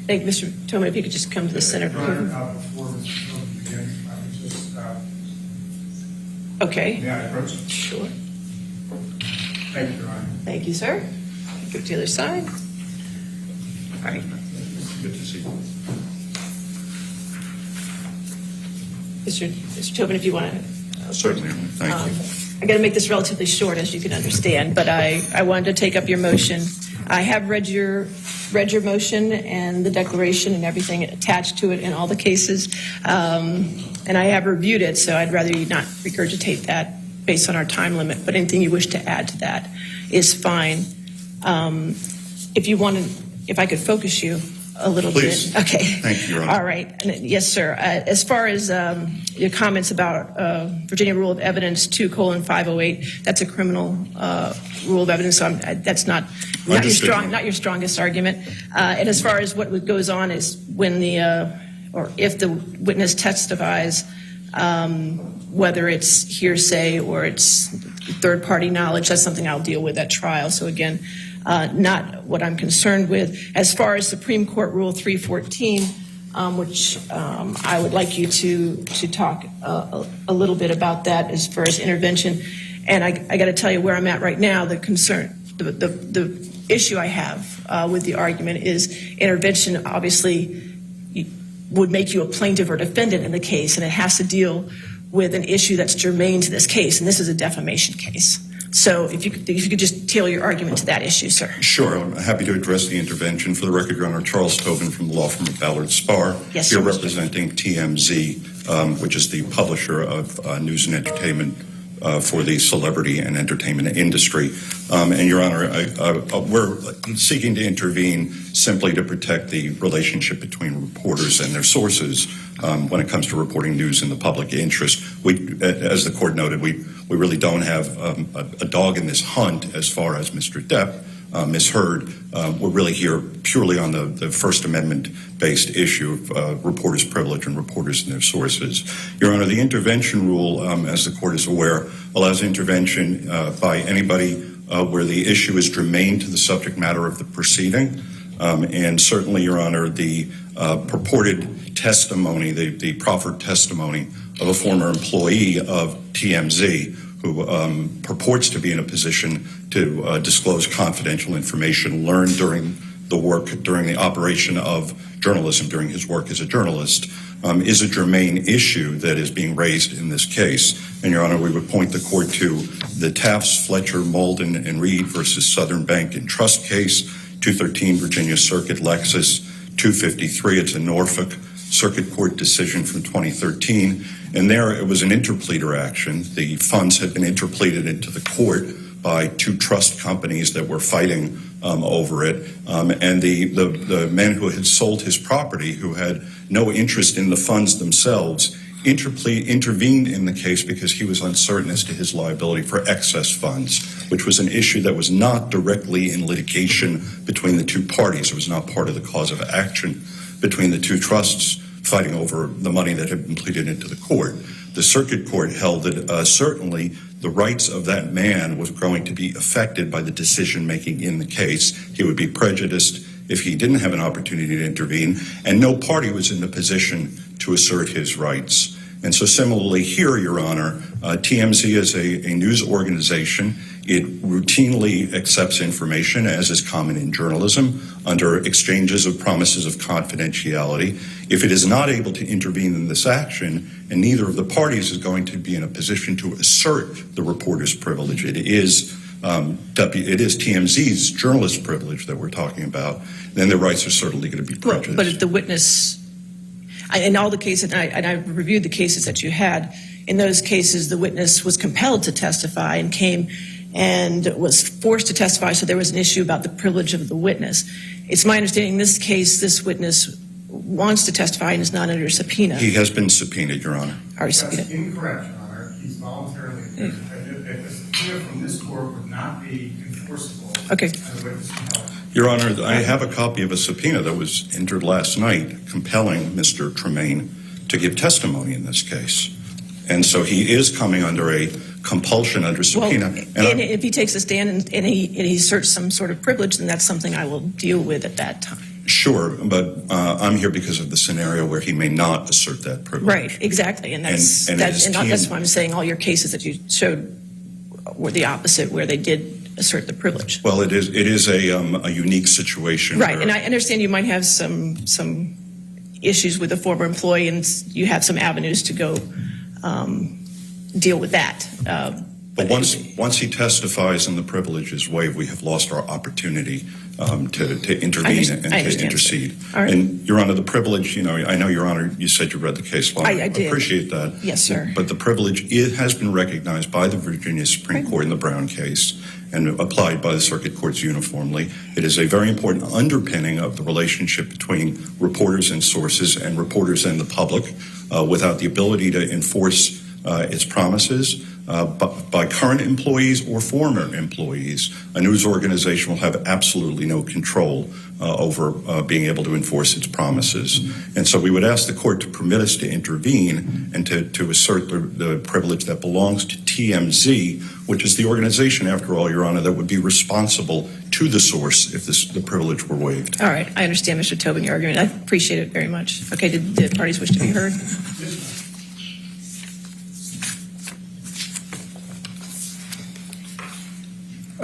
Thank you, Mr. Tillman. If you could just come to the center. Okay. May I approach? Sure. Thank you, Your Honor. Thank you, sir. Go to the other side. All right. Good to see you. Mr. Tobin, if you want to. Certainly. Thank you. I got to make this relatively short, as you can understand, but I wanted to take up your motion. I have read your motion and the declaration and everything attached to it in all the cases, and I have reviewed it, so I'd rather you not regurgitate that based on our time limit, but anything you wish to add to that is fine. If I could focus you a little Please. bit. Okay. Thank you, Your Honor. All right. Yes, sir. As far as your comments about Virginia Rule of Evidence 2:508, that's a criminal rule of evidence, so that's not your strongest argument. And as far as what goes on is when or if the witness testifies, whether it's hearsay or it's third-party knowledge, that's something I'll deal with at trial. So again, not what I'm concerned with. As far as Supreme Court Rule 314, which I would like you to talk a little bit about that as far as intervention. And I got to tell you where I'm at right now. The concern, the issue I have with the argument is intervention obviously would make you a plaintiff or defendant in the case, and it has to deal with an issue that's germane to this case, and this is a defamation case. So if you could just tailor your argument to that issue, sir. Sure. I'm happy to address the intervention. For the record, Your Honor, Charles Tobin from the law firm of Ballard Spahr. Yes, Here sir. representing TMZ, which is the publisher of news and entertainment for the celebrity and entertainment industry. And Your Honor, we're seeking to intervene simply to protect the relationship between reporters and their sources when it comes to reporting news in the public interest. As the court noted, we really don't have a dog in this hunt as far as Mr. Depp misheard. We're really here purely on the First Amendment-based issue of reporters' privilege and reporters and their sources. Your Honor, the intervention rule, as the court is aware, allows intervention by anybody where the issue is germane to the subject matter of the proceeding. And certainly, Your Honor, the purported testimony, the proffered testimony of a former employee of TMZ who purports to be in a position to disclose confidential information learned during the operation of journalism, during his work as a journalist, is a germane issue that is being raised in this case. And, Your Honor, we would point the court to the Tafts, Fletcher, Malden, and Reed versus Southern Bank and Trust case, 213 Virginia Circuit, Lexus, 253. It's a Norfolk Circuit Court decision from 2013. And there it was an interpleader action. The funds had been interpleaded into the court by two trust companies that were fighting over it. And the man who had sold his property, who had no interest in the funds themselves, intervened in the case because he was uncertain as to his liability for excess funds, which was an issue that was not directly in litigation between the two parties. It was not part of the cause of action between the two trusts fighting over the money that had been pleaded into the court. The circuit court held that certainly the rights of that man was going to be affected by the decision-making in the case. He would be prejudiced if he didn't have an opportunity to intervene, and no party was in the position to assert his rights. And so similarly here, Your Honor, TMZ is a news organization. It routinely accepts information, as is common in journalism, under exchanges of promises of confidentiality. If it is not able to intervene in this action, and neither of the parties is going to be in a position to assert the reporter's privilege, it is TMZ's journalist privilege that we're talking about, then their rights are certainly going to be prejudiced. But if the witness, in all the cases, and I reviewed the cases that you had, in those cases the witness was compelled to testify and came and was forced to testify, so there was an issue about the privilege of the witness. It's my understanding in this case this witness wants to testify and is not under subpoena. He has been subpoenaed, Your Honor. That's incorrect, Your Honor. He's voluntarily if a subpoena from this court would not be enforceable. Okay. Your Honor, I have a copy of a subpoena that was entered last night compelling Mr. Tremaine to give testimony in this case. And so he is coming under a compulsion under subpoena. Well, and if he takes a stand and he asserts some sort of privilege, then that's something I will deal with at that time. Sure, but I'm here because of the scenario where he may not assert that privilege. Right, exactly, and that's that's why I'm saying all your cases that you showed were the opposite, where they did assert the privilege. Well, it is a unique situation. Right, and I understand you might have some issues with a former employee, and you have some avenues to go deal with that. But once he testifies and the privilege is waived, we have lost our opportunity to intervene and to intercede. All right. And, Your Honor, the privilege, I know, Your Honor, you said you read the case law. I did. Appreciate that. Yes, sir. But the privilege, it has been recognized by the Virginia Supreme Court in the Brown case and applied by the circuit courts uniformly. It is a very important underpinning of the relationship between reporters and sources and reporters and the public. Without the ability to enforce its promises by current employees or former employees, a news organization will have absolutely no control over being able to enforce its promises. And so we would ask the court to permit us to intervene and to assert the privilege that belongs to TMZ, which is the organization, after all, Your Honor, that would be responsible to the source if the privilege were waived. All right, I understand, Mr. Tobin, your argument. I appreciate it very much. Okay, did the parties wish to be heard?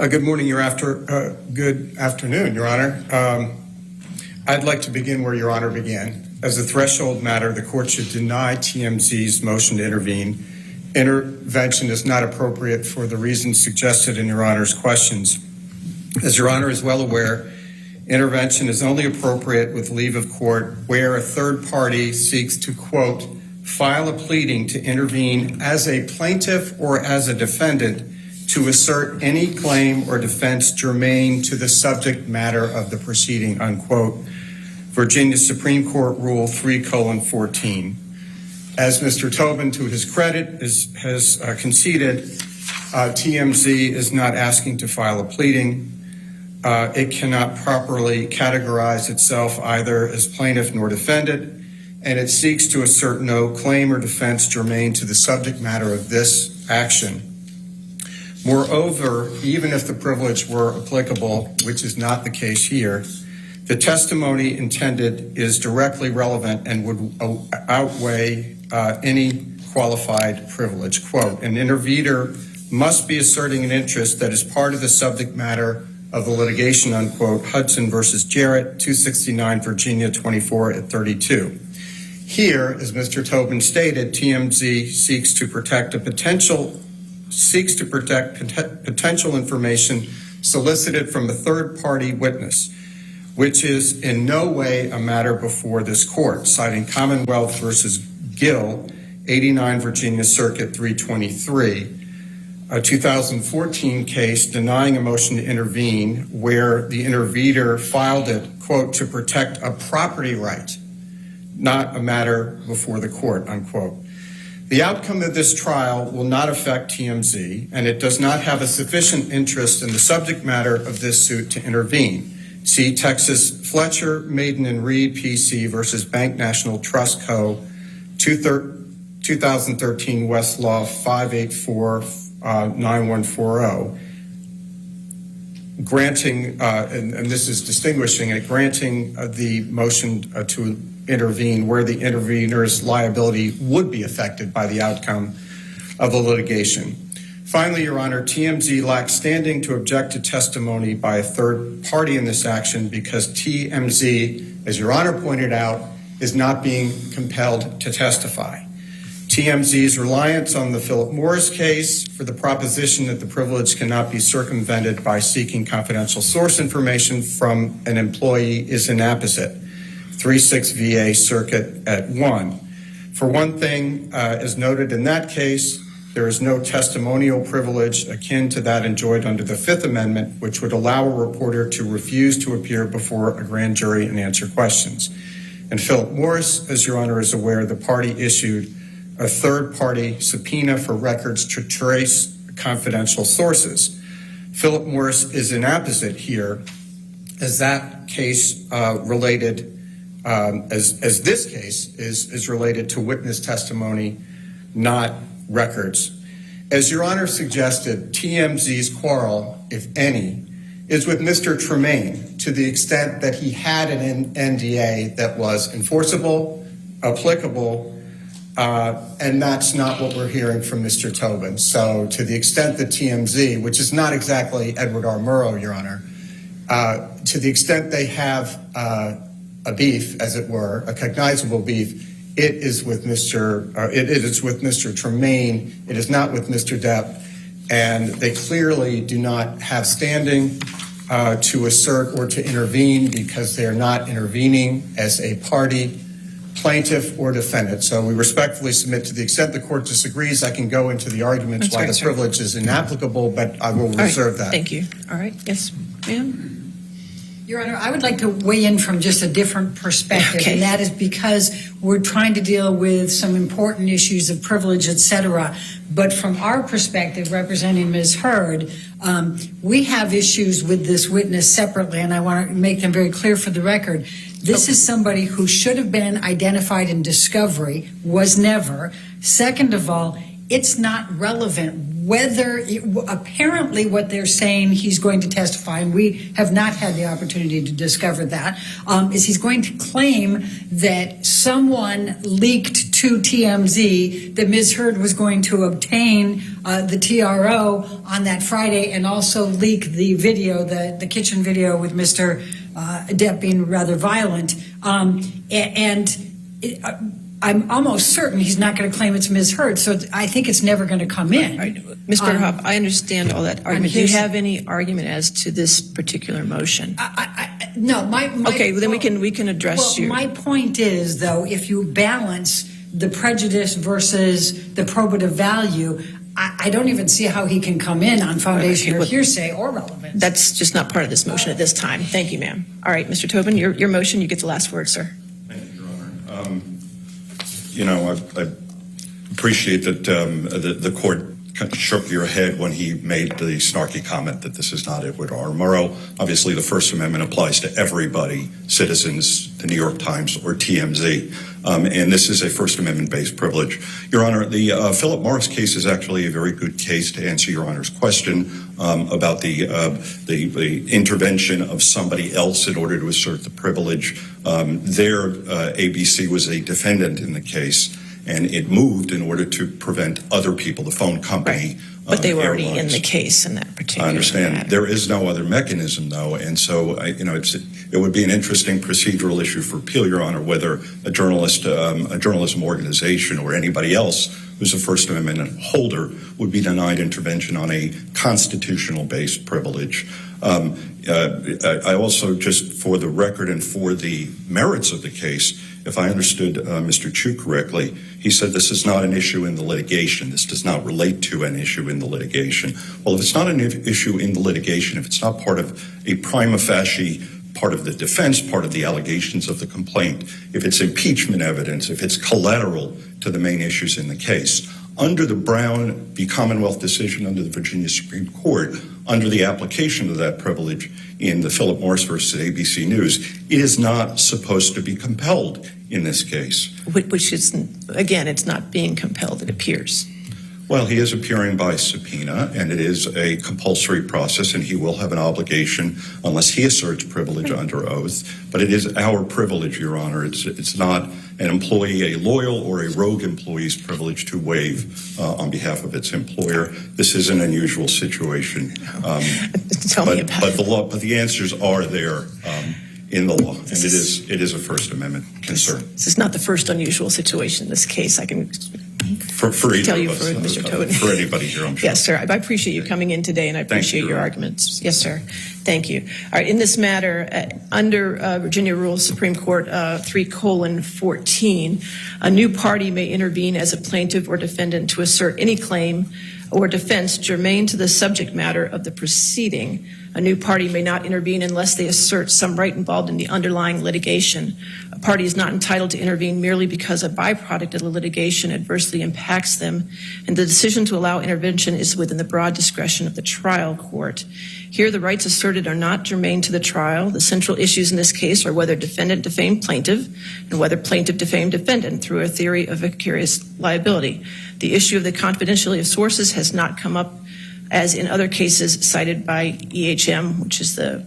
Good morning, good afternoon, Your Honor. I'd like to begin where Your Honor began. As a threshold matter, the court should deny TMZ's motion to intervene. Intervention is not appropriate for the reasons suggested in Your Honor's questions. As Your Honor is well aware, intervention is only appropriate with leave of court where a third party seeks to, quote, file a pleading to intervene as a plaintiff or as a defendant to assert any claim or defense germane to the subject matter of the proceeding, unquote. Virginia Supreme Court Rule 3:14. As Mr. Tobin, to his credit, has conceded, TMZ is not asking to file a pleading. It cannot properly categorize itself either as plaintiff nor defendant, and it seeks to assert no claim or defense germane to the subject matter of this action. Moreover, even if the privilege were applicable, which is not the case here, the testimony intended is directly relevant and would outweigh any qualified privilege. Quote, an intervener must be asserting an interest that is part of the subject matter of the litigation, unquote, Hudson versus Jarrett, 269 Virginia 24 at 32. Here, as Mr. Tobin stated, TMZ seeks to protect potential information solicited from a third-party witness, which is in no way a matter before this court, citing Commonwealth versus Gill, 89 Virginia Circuit 323, a 2014 case denying a motion to intervene where the intervener filed it, quote, to protect a property right, not a matter before the court, unquote. The outcome of this trial will not affect TMZ, and it does not have a sufficient interest in the subject matter of this suit to intervene. See Texas Fletcher, Maiden and Reed, PC versus Bank National Trust Co., 2013 Westlaw 5849140, granting, and this is distinguishing it, granting the motion to intervene where the intervener's liability would be affected by the outcome of the litigation. Finally, Your Honor, TMZ lacks standing to object to testimony by a third party in this action because TMZ, as Your Honor pointed out, is not being compelled to testify. TMZ's reliance on the Philip Morris case for the proposition that the privilege cannot be circumvented by seeking confidential source information from an employee is inapposite. 36 VA Circuit at 1. For one thing, as noted in that case, there is no testimonial privilege akin to that enjoyed under the Fifth Amendment, which would allow a reporter to refuse to appear before a grand jury and answer questions. And Philip Morris, as Your Honor is aware, the party issued a third-party subpoena for records to trace confidential sources. Philip Morris is inapposite here, as that case related, as this case is related to witness testimony, not records. As Your Honor suggested, TMZ's quarrel, if any, is with Mr. Tremaine to the extent that he had an NDA that was enforceable, applicable, and that's not what we're hearing from Mr. Tobin. So to the extent that TMZ, which is not exactly Edward R. Murrow, Your Honor, to the extent they have a beef, as it were, a cognizable beef, it is with Mr. Tremaine. It is not with Mr. Depp. And they clearly do not have standing to assert or to intervene because they are not intervening as a party, plaintiff, or defendant. So we respectfully submit, to the extent the court disagrees, I can go into the arguments why the privilege is inapplicable, but I will reserve that. Thank you. All right. Yes, ma'am. Your Honor, I would like to weigh in from just a different perspective, and that is because we're trying to deal with some important issues of privilege, et cetera. But from our perspective, representing Ms. Heard, we have issues with this witness separately, and I want to make them very clear for the record. This is somebody who should have been identified in discovery, was never. Second of all, it's not relevant whether apparently what they're saying he's going to testify, and we have not had the opportunity to discover that, is he's going to claim that someone leaked to TMZ that Ms. Heard was going to obtain the TRO on that Friday and also leak the video, the kitchen video with Mr. Depp being rather violent. I'm almost certain he's not going to claim it's Ms. Heard, so I think it's never going to come in. Right. Mr. Hopp, I understand all that argument. Do you have any argument as to this particular motion? No, okay, well, then we can address you. My point is, though, if you balance the prejudice versus the probative value, I don't even see how he can come in on foundation or hearsay or relevance. That's just not part of this motion at this time. Thank you, ma'am. All right, Mr. Tobin, your motion, you get the last word, sir. Thank you, Your Honor. You know, I appreciate that the court shook your head when he made the snarky comment that this is not Edward R. Murrow. Obviously, the First Amendment applies to everybody, citizens, the New York Times, or TMZ. And this is a First Amendment-based privilege. Your Honor, the Philip Morris case is actually a very good case to answer Your Honor's question about the intervention of somebody else in order to assert the privilege. ABC was a defendant in the case, and it moved in order to prevent other people, the phone company. Right. But they were already in the case in that particular I understand. matter. There is no other mechanism, though, and so it would be an interesting procedural issue for appeal, Your Honor, whether a journalism organization or anybody else who's a First Amendment holder would be denied intervention on a constitutional-based privilege. I also, just for the record and for the merits of the case, if I understood Mr. Chu correctly, he said this is not an issue in the litigation. This does not relate to an issue in the litigation. Well, if it's not an issue in the litigation, if it's not part of a prima facie part of the defense, part of the allegations of the complaint, if it's impeachment evidence, if it's collateral to the main issues in the case, under the Brown v. Commonwealth decision under the Virginia Supreme Court, under the application of that privilege in the Philip Morris versus ABC News, it is not supposed to be compelled in this case. Which is, again, it's not being compelled, it appears. Well, he is appearing by subpoena, and it is a compulsory process, and he will have an obligation unless he asserts privilege under oath. But it is our privilege, Your Honor. It's not an employee, a loyal or a rogue employee's privilege to waive on behalf of its employer. This is an unusual situation. Tell me about it. But the answers are there in the law, and it is a First Amendment concern. This is not the first unusual situation in this case. I can for tell you, us, for Mr. Tobin. For anybody here, I'm sure. Yes, sir. I appreciate you coming in today, and I appreciate your arguments. Yes, sir. Thank you. All right. In this matter, under Virginia Rules Supreme Court 3:14, a new party may intervene as a plaintiff or defendant to assert any claim or defense germane to the subject matter of the proceeding. A new party may not intervene unless they assert some right involved in the underlying litigation. A party is not entitled to intervene merely because a byproduct of the litigation adversely impacts them, and the decision to allow intervention is within the broad discretion of the trial court. Here, the rights asserted are not germane to the trial. The central issues in this case are whether defendant defamed plaintiff and whether plaintiff defamed defendant through a theory of vicarious liability. The issue of the confidentiality of sources has not come up as in other cases cited by EHM, which is the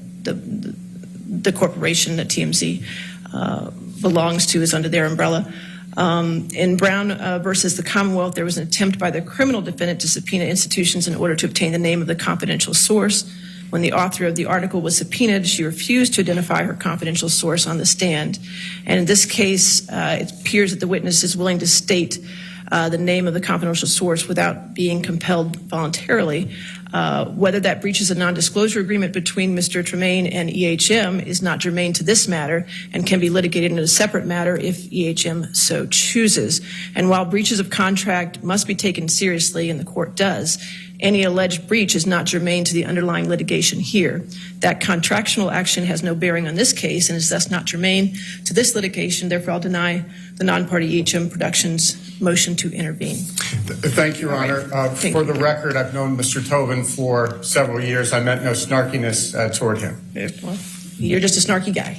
corporation that TMZ belongs to, is under their umbrella. In Brown versus the Commonwealth, there was an attempt by the criminal defendant to subpoena institutions in order to obtain the name of the confidential source. When the author of the article was subpoenaed, she refused to identify her confidential source on the stand. And in this case, it appears that the witness is willing to state the name of the confidential source without being compelled voluntarily. Whether that breaches a non-disclosure agreement between Mr. Tremaine and EHM is not germane to this matter and can be litigated in a separate matter if EHM so chooses. And while breaches of contract must be taken seriously, and the court does, any alleged breach is not germane to the underlying litigation here. That contractual action has no bearing on this case and is thus not germane to this litigation. Therefore, I'll deny the non-party EHM Productions motion to intervene. Thank you, Your Honor. For the record, I've known Mr. Tobin for several years. I meant no snarkiness toward him. Well, you're just a snarky guy.